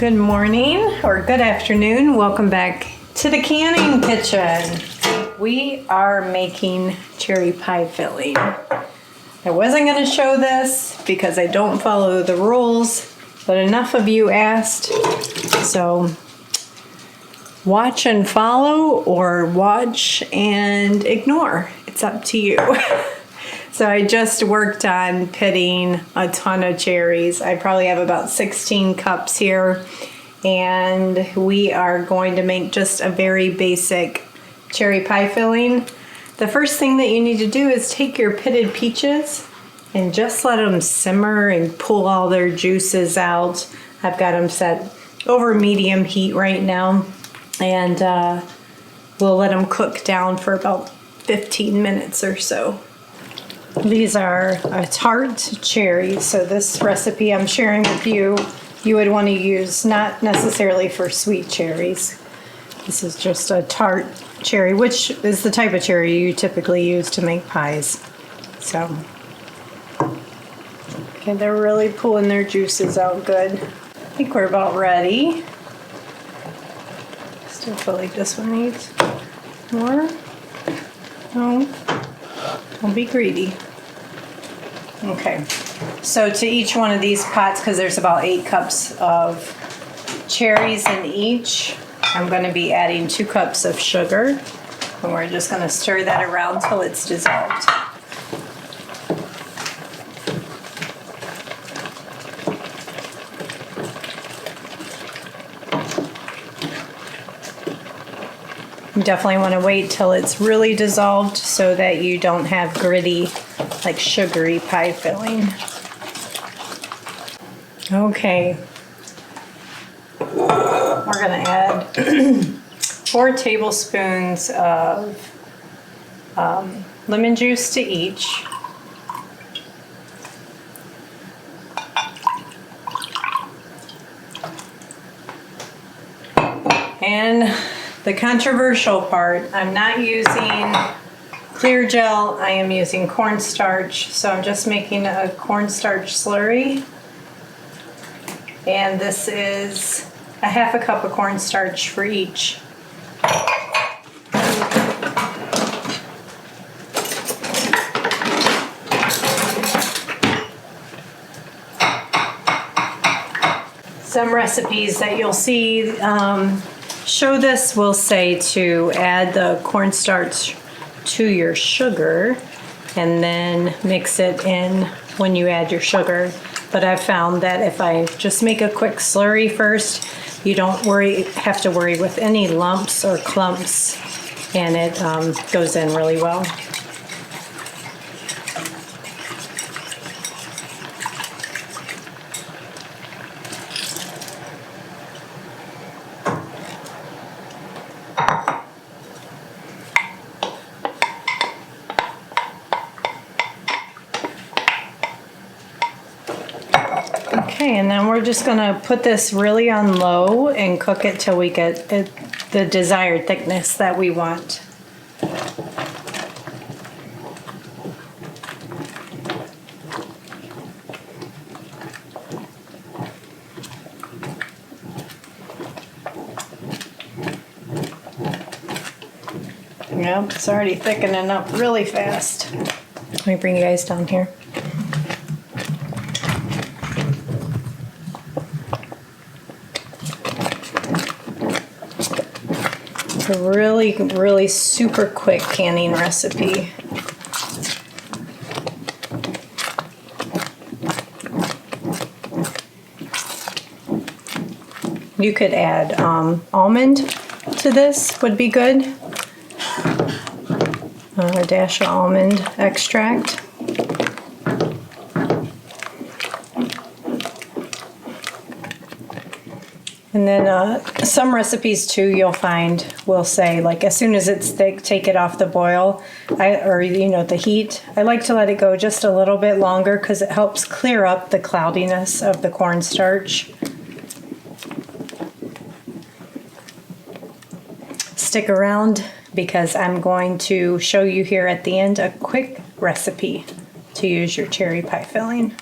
Good morning or good afternoon. Welcome back to the canning kitchen. We are making cherry pie filling. I wasn't going to show this because I don't follow the rules, but enough of you asked. So watch and follow or watch and ignore. It's up to you. So I just worked on pitting a ton of cherries. I probably have about 16 cups here, and we are going to make just a very basic cherry pie filling. The first thing that you need to do is take your pitted peaches and just let them simmer and pull all their juices out. I've got them set over medium heat right now, and we'll let them cook down for about 15 minutes or so. These are tart cherries, so this recipe I'm sharing with you, you would want to use not necessarily for sweet cherries. This is just a tart cherry, which is the type of cherry you typically use to make pies. So, okay, they're really pulling their juices out good. I think we're about ready. Still feel like this one needs more. No. Don't be greedy. Okay, so to each one of these pots, because there's about 8 cups of cherries in each, I'm going to be adding 2 cups of sugar, and we're just going to stir that around till it's dissolved. You definitely want to wait till it's really dissolved so that you don't have gritty, like sugary pie filling. Okay, we're gonna add 4 tablespoons of lemon juice to each. And the controversial part, I'm not using clear gel, I am using cornstarch. So I'm just making a cornstarch slurry. And this is a half a cup of cornstarch for each. Some recipes that you'll see show this will say to add the cornstarch to your sugar and then mix it in when you add your sugar. But I've found that if I just make a quick slurry first, you don't have to worry with any lumps or clumps, and it goes in really well. Okay, and then we're just going to put this really on low and cook it till we get the desired thickness that we want. Yep, it's already thickening up really fast. Let me bring you guys down here. A really super quick canning recipe. You could add almond to this, would be good. A dash of almond extract. And then some recipes too, you'll find will say, like, as soon as it's thick, take it off the boil, the heat. I like to let it go just a little bit longer because it helps clear up the cloudiness of the cornstarch. Stick around because I'm going to show you here at the end a quick recipe to use your cherry pie filling.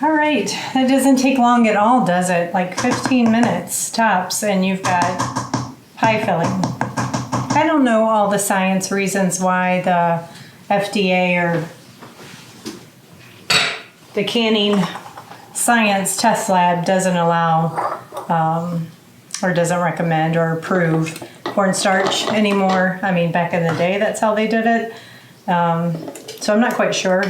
All right, that doesn't take long at all, does it? Like 15 minutes tops, and you've got pie filling. I don't know all the science reasons why the FDA or the canning science test lab doesn't allow or doesn't recommend or approve cornstarch anymore. I mean, back in the day, that's how they did it. So I'm not quite sure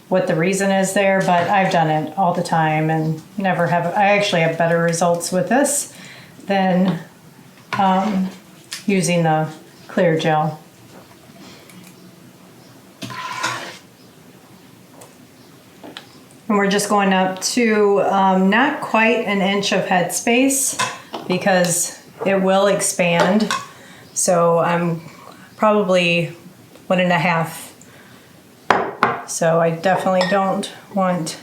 what the reason is there, but I've done it all the time and never have. I actually have better results with this than using the clear gel. And we're just going up to not quite an inch of headspace because it will expand. So I'm probably 1.5. So I definitely don't want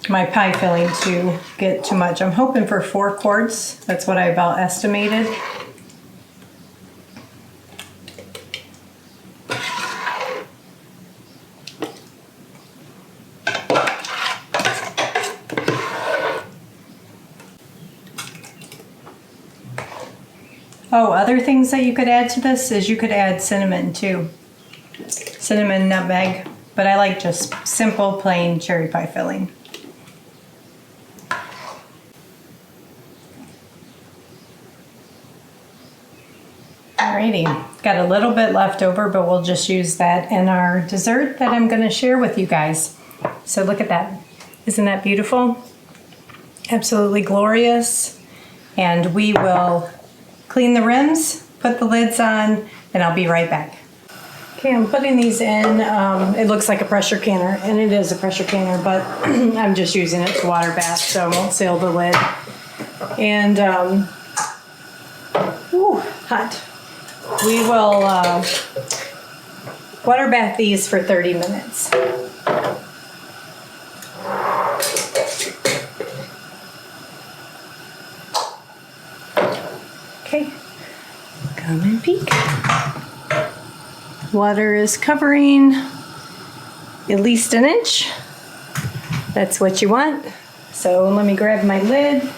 my pie filling to get too much. I'm hoping for 4 quarts. That's what I about estimated. Oh, other things that you could add to this is you could add cinnamon too. Cinnamon, nutmeg, but I like just simple plain cherry pie filling. Alrighty, got a little bit left over, but we'll just use that in our dessert that I'm going to share with you guys. So look at that. Isn't that beautiful? Absolutely glorious. And we will clean the rims, put the lids on, and I'll be right back. Okay, I'm putting these in. It looks like a pressure canner, and it is a pressure canner, but I'm just using it to water bath, so I won't seal the lid. And, hot. We will water bath these for 30 minutes. Okay, come and peek. Water is covering at least an inch. That's what you want. So let me grab my lid.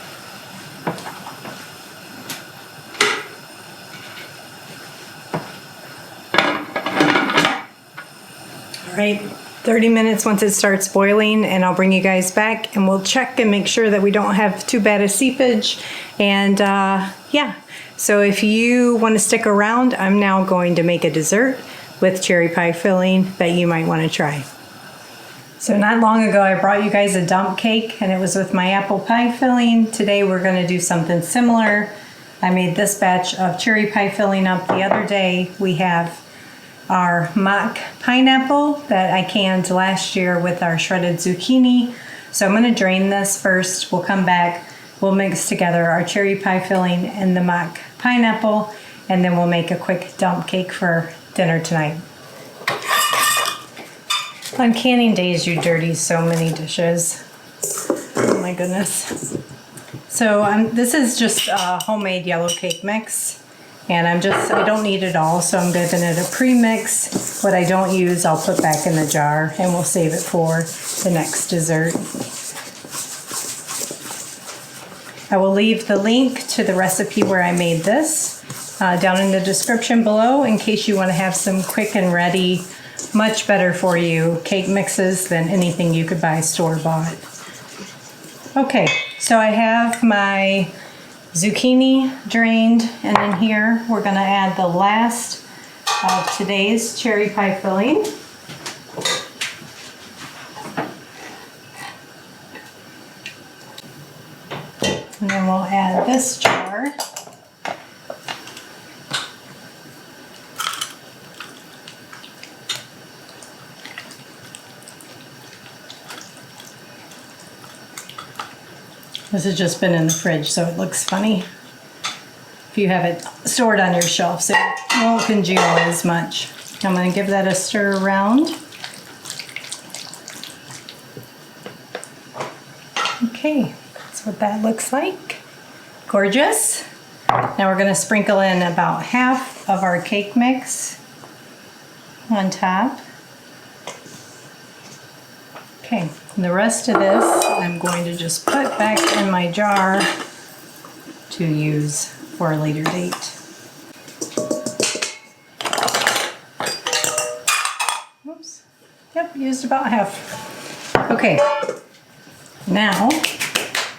All right, 30 minutes once it starts boiling, and I'll bring you guys back and we'll check and make sure that we don't have too bad a seepage. And yeah, so if you want to stick around, I'm now going to make a dessert with cherry pie filling that you might want to try. So not long ago I brought you guys a dump cake and it was with my apple pie filling. Today we're going to do something similar. I made this batch of cherry pie filling up the other day. We have our mock pineapple that I canned last year with our shredded zucchini. So I'm going to drain this first. We'll come back. We'll mix together our cherry pie filling and the mock pineapple, and then we'll make a quick dump cake for dinner tonight. On canning days, you dirty so many dishes. Oh my goodness. So this is just a homemade yellow cake mix, and I don't need it all, so I'm giving it a pre-mix. What I don't use, I'll put back in the jar, and we'll save it for the next dessert. I will leave the link to the recipe where I made this down in the description below in case you want to have some quick and ready, much better for you cake mixes than anything you could buy store-bought. Okay, so I have my zucchini drained, and in here we're going to add the last of today's cherry pie filling. And then we'll add this jar. This has just been in the fridge, so it looks funny. If you have it stored on your shelves, it won't congeal as much. I'm going to give that a stir around. Okay, that's what that looks like. Gorgeous. Now we're going to sprinkle in about half of our cake mix on top. Okay, And the rest of this I'm going to just put back in my jar to use for a later date. Oops. Yep, used about half. Okay. Now,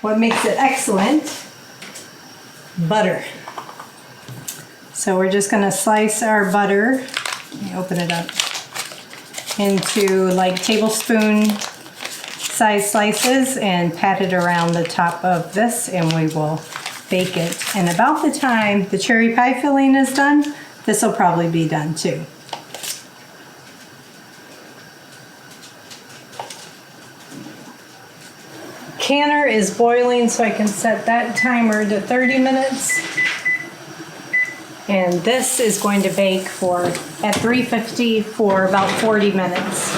what makes it excellent? Butter. So we're just going to slice our butter, let me open it up, into like tablespoon size slices and pat it around the top of this, and we will bake it. And about the time the cherry pie filling is done, this will probably be done too. Canner is boiling, so I can set that timer to 30 minutes. And this is going to bake at 350 for about 40 minutes.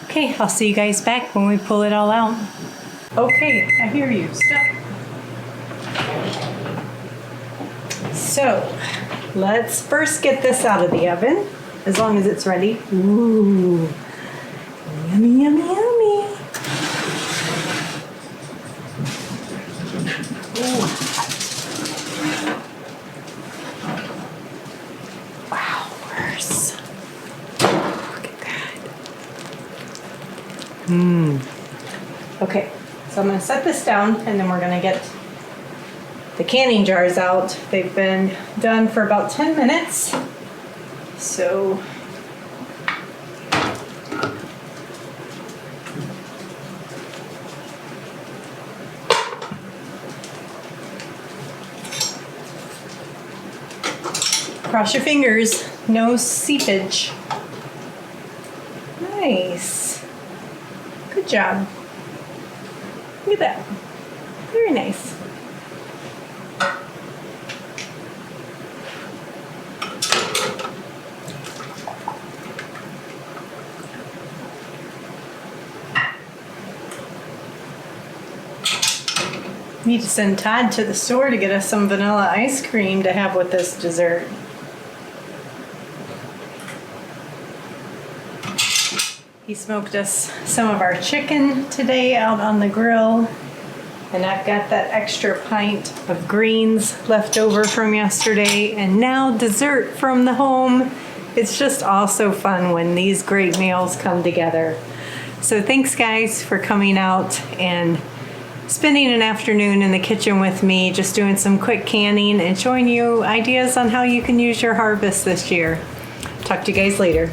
Okay, I'll see you guys back when we pull it all out. Okay, I hear you. Stop. So, let's first get this out of the oven, as long as it's ready. Ooh, yummy, yummy, yummy. Ooh. Wow, worse. Look at that. Okay, so I'm going to set this down, and then we're going to get the canning jars out. They've been done for about 10 minutes. So cross your fingers, no seepage. Nice. Good job. Look at that. Very nice. Need to send Todd to the store to get us some vanilla ice cream to have with this dessert. He smoked us some of our chicken today out on the grill, and I've got that extra pint of greens left over from yesterday, and now dessert from the home. It's just all so fun when these great meals come together. So thanks guys for coming out and spending an afternoon in the kitchen with me, just doing some quick canning and showing you ideas on how you can use your harvest this year. Talk to you guys later.